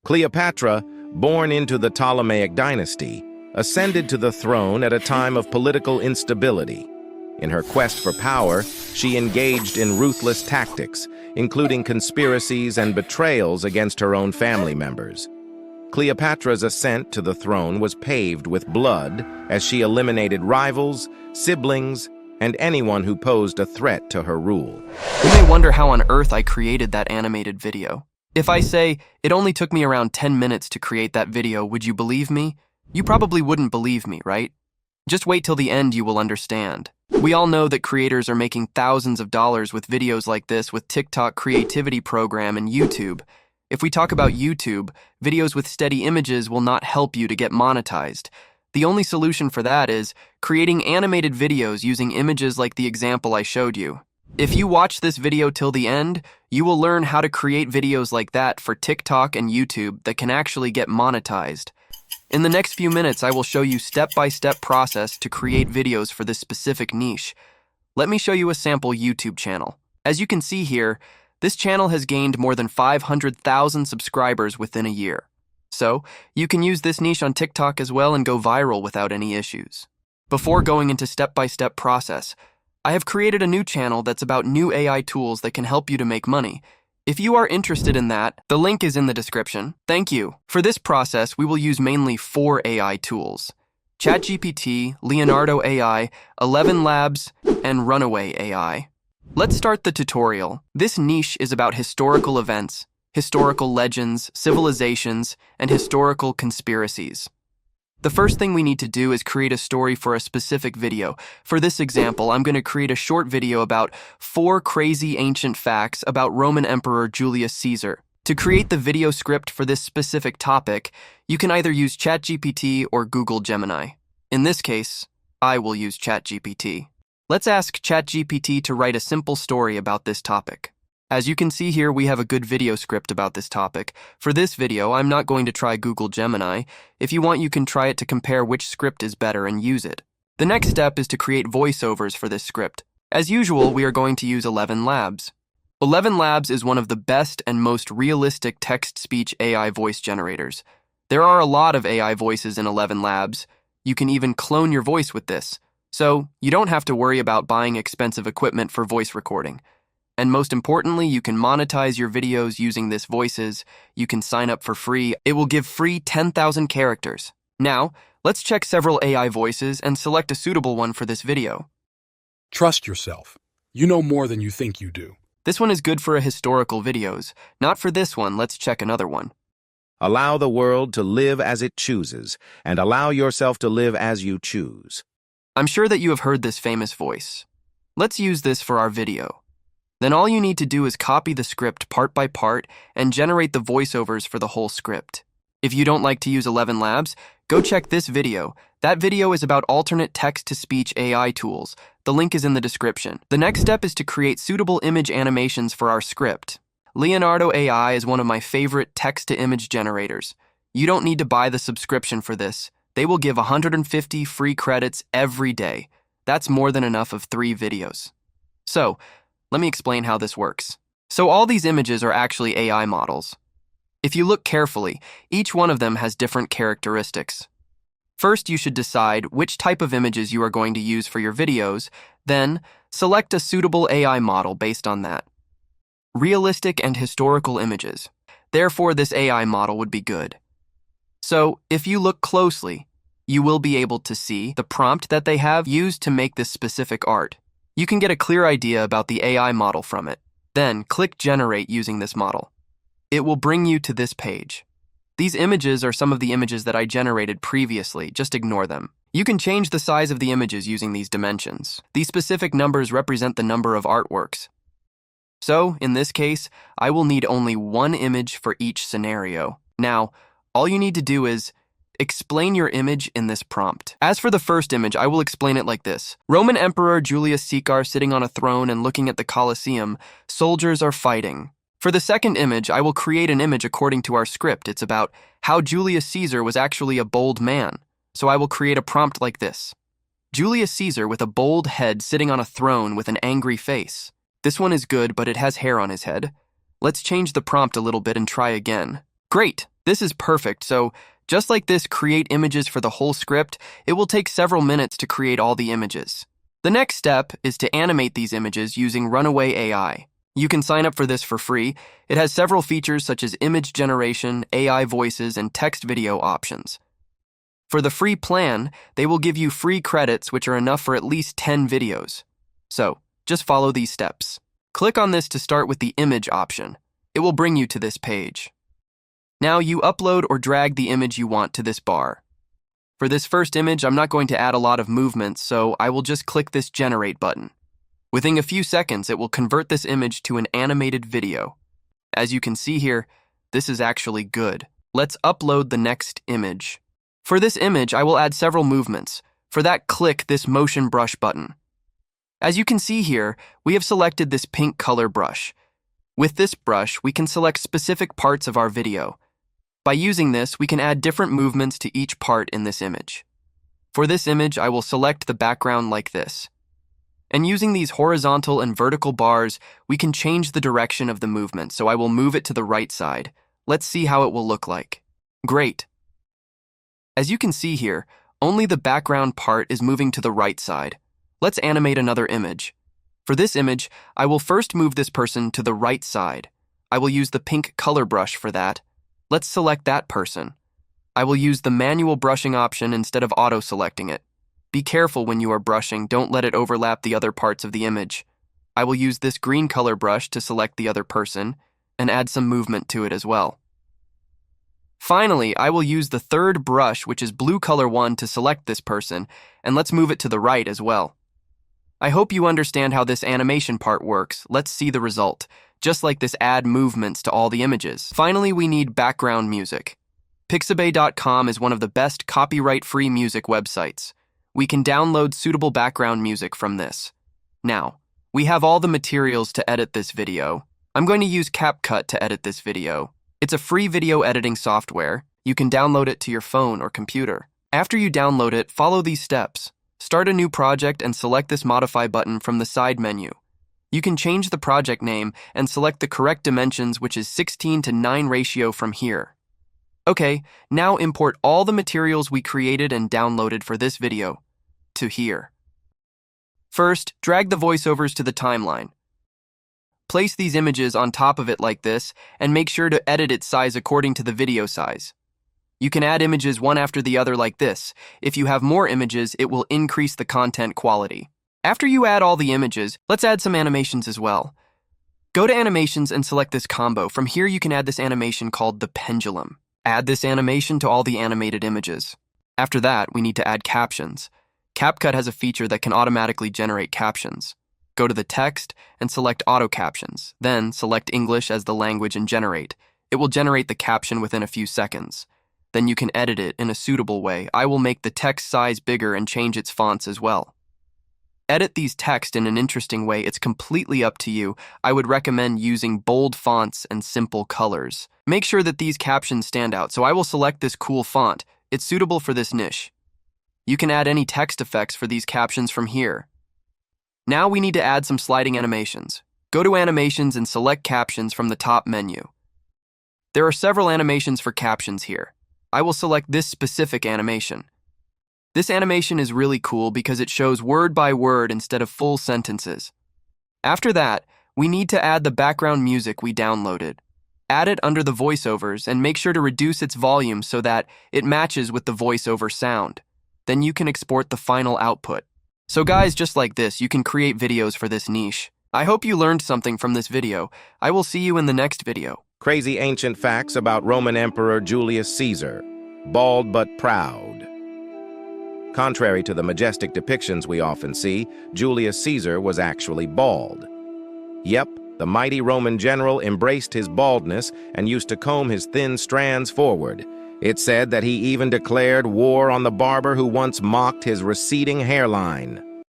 Cleopatra, born into the Ptolemaic dynasty, ascended to the throne at a time of political instability. In her quest for power, she engaged in ruthless tactics, including conspiracies and betrayals against her own family members. Cleopatra's ascent to the throne was paved with blood as she eliminated rivals, siblings, and anyone who posed a threat to her rule. You may wonder how on earth I created that animated video. If I say it only took me around 10 minutes to create that video, would you believe me? You probably wouldn't believe me, right? Just wait till the end, you will understand. We all know that creators are making thousands of dollars with videos like this with TikTok creativity program and YouTube. If we talk about YouTube, videos with steady images will not help you to get monetized. The only solution for that is creating animated videos using images like the example I showed you. If you watch this video till the end, you will learn how to create videos like that for TikTok and YouTube that can actually get monetized. In the next few minutes, I will show you step-by-step process to create videos for this specific niche. Let me show you a sample YouTube channel. As you can see here, this channel has gained more than 500,000 subscribers within a year. So, you can use this niche on TikTok as well and go viral without any issues. Before going into step-by-step process, I have created a new channel that's about new AI tools that can help you to make money. If you are interested in that, the link is in the description. Thank you. For this process, we will use mainly 4 AI tools: ChatGPT, Leonardo AI, 11 Labs, and Runaway AI. Let's start the tutorial. This niche is about historical events, historical legends, civilizations, and historical conspiracies. The first thing we need to do is create a story for a specific video. For this example, I'm going to create a short video about 4 crazy ancient facts about Roman Emperor Julius Caesar. To create the video script for this specific topic, you can either use ChatGPT or Google Gemini. In this case, I will use ChatGPT. Let's ask ChatGPT to write a simple story about this topic. As you can see here, we have a good video script about this topic. For this video, I'm not going to try Google Gemini. If you want, you can try it to compare which script is better and use it. The next step is to create voiceovers for this script. As usual, we are going to use 11 Labs. 11 Labs is one of the best and most realistic text-speech AI voice generators. There are a lot of AI voices in 11 Labs. You can even clone your voice with this. So, you don't have to worry about buying expensive equipment for voice recording. And most importantly, you can monetize your videos using this voices. You can sign up for free. It will give free 10,000 characters. Now, let's check several AI voices and select a suitable one for this video. Trust yourself. You know more than you think you do. This one is good for historical videos. Not for this one, let's check another one. Allow the world to live as it chooses, and allow yourself to live as you choose. I'm sure that you have heard this famous voice. Let's use this for our video. Then all you need to do is copy the script part by part and generate the voiceovers for the whole script. If you don't like to use 11 Labs, go check this video. That video is about alternate text-to-speech AI tools. The link is in the description. The next step is to create suitable image animations for our script. Leonardo AI is one of my favorite text-to-image generators. You don't need to buy the subscription for this. They will give 150 free credits every day. That's more than enough of 3 videos. So, let me explain how this works. So all these images are actually AI models. If you look carefully, each one of them has different characteristics. First, you should decide which type of images you are going to use for your videos, then select a suitable AI model based on that. Realistic and historical images. Therefore, this AI model would be good. So, if you look closely, you will be able to see the prompt that they have used to make this specific art. You can get a clear idea about the AI model from it. Then, click Generate using this model. It will bring you to this page. These images are some of the images that I generated previously, just ignore them. You can change the size of the images using these dimensions. These specific numbers represent the number of artworks. So, in this case, I will need only 1 image for each scenario. Now, all you need to do is explain your image in this prompt. As for the first image, I will explain it like this. Roman Emperor Julius Caesar sitting on a throne and looking at the Colosseum. Soldiers are fighting. For the second image, I will create an image according to our script. It's about how Julius Caesar was actually a bold man. So I will create a prompt like this. Julius Caesar with a bold head sitting on a throne with an angry face. This one is good, but it has hair on his head. Let's change the prompt a little bit and try again. Great! This is perfect, so just like this create images for the whole script, it will take several minutes to create all the images. The next step is to animate these images using Runaway AI. You can sign up for this for free. It has several features such as image generation, AI voices, and text video options. For the free plan, they will give you free credits which are enough for at least 10 videos. So, just follow these steps. Click on this to start with the image option. It will bring you to this page. Now you upload or drag the image you want to this bar. For this first image, I'm not going to add a lot of movements, so I will just click this Generate button. Within a few seconds, it will convert this image to an animated video. As you can see here, this is actually good. Let's upload the next image. For this image, I will add several movements. For that, click this Motion Brush button. As you can see here, we have selected this pink color brush. With this brush, we can select specific parts of our video. By using this, we can add different movements to each part in this image. For this image, I will select the background like this. And using these horizontal and vertical bars, we can change the direction of the movement, so I will move it to the right side. Let's see how it will look like. Great. As you can see here, only the background part is moving to the right side. Let's animate another image. For this image, I will first move this person to the right side. I will use the pink color brush for that. Let's select that person. I will use the manual brushing option instead of auto-selecting it. Be careful when you are brushing, don't let it overlap the other parts of the image. I will use this green color brush to select the other person and add some movement to it as well. Finally, I will use the third brush, which is blue color 1, to select this person, and let's move it to the right as well. I hope you understand how this animation part works. Let's see the result. Just like this, add movements to all the images. Finally, we need background music. Pixabay.com is one of the best copyright-free music websites. We can download suitable background music from this. Now, we have all the materials to edit this video. I'm going to use CapCut to edit this video. It's a free video editing software. You can download it to your phone or computer. After you download it, follow these steps. Start a new project and select this Modify button from the side menu. You can change the project name and select the correct dimensions, which is 16:9 ratio from here. Okay, now import all the materials we created and downloaded for this video to here. First, drag the voiceovers to the timeline. Place these images on top of it like this, and make sure to edit its size according to the video size. You can add images one after the other like this. If you have more images, it will increase the content quality. After you add all the images, let's add some animations as well. Go to Animations and select this combo. From here, you can add this animation called the pendulum. Add this animation to all the animated images. After that, we need to add captions. CapCut has a feature that can automatically generate captions. Go to the text and select Auto Captions. Then select English as the language and generate. It will generate the caption within a few seconds. Then you can edit it in a suitable way. I will make the text size bigger and change its fonts as well. Edit these text in an interesting way. It's completely up to you. I would recommend using bold fonts and simple colors. Make sure that these captions stand out, so I will select this cool font. It's suitable for this niche. You can add any text effects for these captions from here. Now we need to add some sliding animations. Go to Animations and select Captions from the top menu. There are several animations for captions here. I will select this specific animation. This animation is really cool because it shows word by word instead of full sentences. After that, we need to add the background music we downloaded. Add it under the voiceovers and make sure to reduce its volume so that it matches with the voiceover sound. Then you can export the final output. So guys, just like this, you can create videos for this niche. I hope you learned something from this video. I will see you in the next video. Crazy ancient facts about Roman Emperor Julius Caesar. Bald but proud. Contrary to the majestic depictions we often see, Julius Caesar was actually bald. Yep, the mighty Roman general embraced his baldness and used to comb his thin strands forward. It's said that he even declared war on the barber who once mocked his receding hairline.